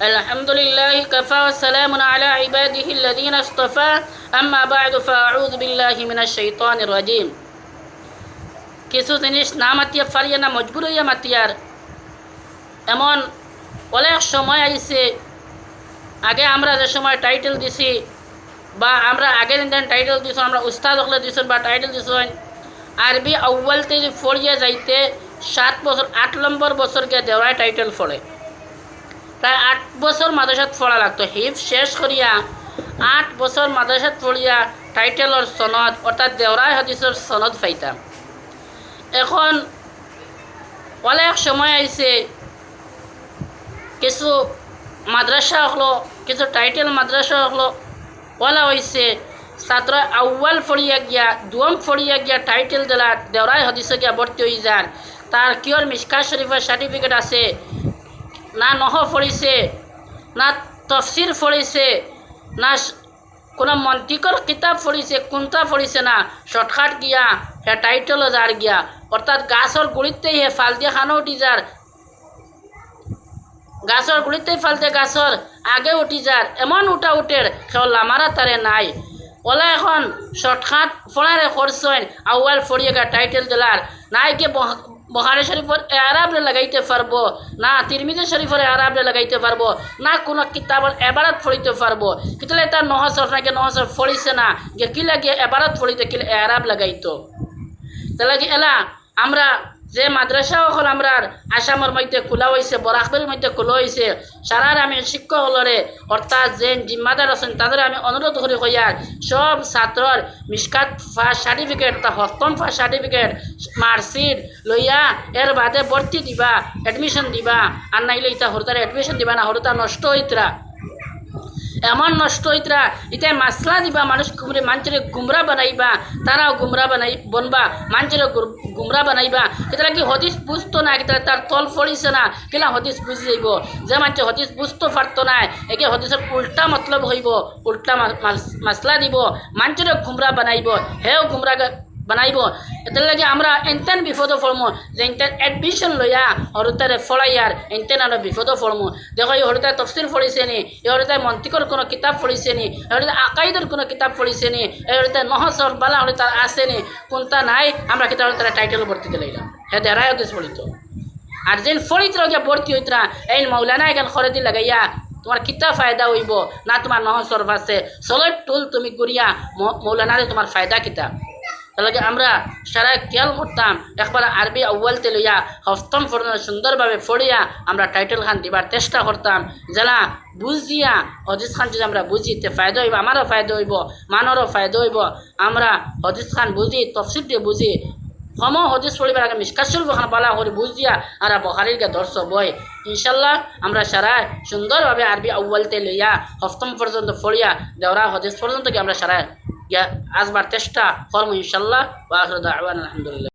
الحمد لله كفى وسلام على عباده الذين اصطفى أما بعد فأعوذ بالله من الشيطان الرجيم কিছু জিনিস না মাতিয়া পারিয়া না মজবুর হইয়া মাতিয়ার এমন অনেক সময় আইছে। আগে আমরা যে সময় টাইটেল দিছি বা আমরা আগের দিন টাইটেল দিছ, আমরা উস্তাদ হলে দিছেন বা টাইটেল দিছেন আরবি আউ্বালতে ফড়িয়া যাইতে 7 বছর 8 নম্বর বছর গিয়ে দেওয়ায় টাইটেল ফড়ে। প্রায় 8 বছর মাদ্রাসাত পড়া লাগতো। হিফ শেষ করিয়া 8 বছর মাদ্রাসাত পড়িয়া টাইটেলর সনদ অর্থাৎ দেওরাই হাদিসের সনদ পাইতাম। এখন অনেক সময় আইছে কিছু মাদ্রাসা হলো, কিছু টাইটেল মাদ্রাসা হলো ওলা হয়েছে ছাত্র আউ্বাল ফড়িয়া গিয়া দুয়ম ফড়িয়া গিয়া টাইটেল দিলা দেওরাই হাদিসে গিয়া ভর্তি হয়ে যান। তার কিয়র মিশকাত শরীফের সার্টিফিকেট আছে, না নহ পড়িছে, না তফসির পড়িছে, না কোনো মন্তিকর কিতাব পড়িছে, কোনটা পড়িছে না, শর্টকাট গিয়া হে টাইটেলও যার গিয়া অর্থাৎ গাছর গুড়িতেই হে ফাল দিয়ে খানো উঠি যার, গাছর গুড়িতেই ফালতে গাছর আগে উঠি যার, এমন উঠা উঠের সেও লামারা তারে নাই। ওলা এখন শর্টকাট ফোনারে করছেন আউয়াল ফড়িয়ে গা টাইটেল দিলার নাই কে বুখারী শরীফের এরাবরে লাগাইতে পারবো, না তিরমিজি শরীফের এরাবরে লাগাইতে পারবো, না কোনো কিতাবের এবারত ফড়িতে পারবো। কিন্তু তার নহসর নাকি নহসর ফড়িছে না যে কি লাগে এবারত ফড়িতে কি এরাব লাগাইতো। তাহলে কি এলা আমরা যে মাদ্রাসা হল আমরা আসামের মধ্যে খোলা হয়েছে, বরাকবাড়ির মধ্যে খোলা হয়েছে, সারার আমি শিক্ষক হলরে অর্থাৎ যে জিম্মাদার আছেন তাদের আমি অনুরোধ করি হইয়ার সব ছাত্রর মিশকাত ফার্স্ট সার্টিফিকেট তা হস্তম ফার্স্ট সার্টিফিকেট মার্কশিট লইয়া এর বাদে ভর্তি দিবা, এডমিশন দিবা। আর নাইলে ইতা হরতার এডমিশন দিবা না, হরতা নষ্ট হইতরা, এমন নষ্ট হইতরা ইতাই মাসলা দিবা, মানুষ মানুষের গুমরা বানাইবা, তারাও গুমরা বনবা, মানুষের গুমরা বানাইবা। কেতলা কি হদিস বুঝতো না, কেতলা তার তল ফড়িছে না, কেলা হদিস বুঝি যাইব। যে মানুষ হদিস বুঝতে পারতো না একে হদিসের উল্টা মতলব হইব, উল্টা মাসলা দিব, মানুষের গুমরা বানাইব, হেও গুমরা বানাইব। এটার লাগে আমরা এনতেন বিপদ পড়মো যে এনতেন এডমিশন লইয়া হরতারে ফড়াইয়ার এনতেন আমরা বিপদ পড়মো। দেখো এই হরতায় তফসির পড়িছে নি, এই হরতায় মন্তিকর কোনো কিতাব পড়িছে নি, এই হরতায় আকাইদের কোনো কিতাব পড়িছে নি, এই হরতায় নহসর বালা হলে তার আসে নি, কোনটা নাই আমরা কিতাব তারা টাইটেল ভর্তি দিলাম হ্যাঁ দেড়াই হদিস পড়িত। আর যেন ফড়িত গিয়া ভর্তি হইতরা এই মৌলানা এখান খরদি লাগাইয়া তোমার কিতা ফায়দা হইব না, তোমার নহসর আছে সলের টুল তুমি করিয়া মৌলানারে তোমার ফায়দা কিতা। তাহলে আমরা সারা খেয়াল করতাম একবার আরবি আউ্বালতে লইয়া হস্তম পর্যন্ত সুন্দরভাবে ফড়িয়া আমরা টাইটেল খান দিবার চেষ্টা করতাম। যারা বুঝিয়া হদিস খান যদি আমরা বুঝিতে ফায়দা হইব, আমারও ফায়দা হইব, মানরও ফায়দা হইব। আমরা হদিস খান বুঝি তফসির দিয়ে বুঝি সম হদিস পড়িবার আগে মিশকাত শরীফ খান পালা করে বুঝিয়া আর বখারির গে দর্শ বই ইনশাল্লাহ আমরা সারা সুন্দরভাবে আরবি আউ্বালতে লইয়া হস্তম পর্যন্ত ফড়িয়া দেওরা হদিস পর্যন্ত কি আমরা সারা আসবার চেষ্টা করবো ইনশাল্লাহ। ওয়া আখিরু দাওয়ানা আলহামদুলিল্লাহ।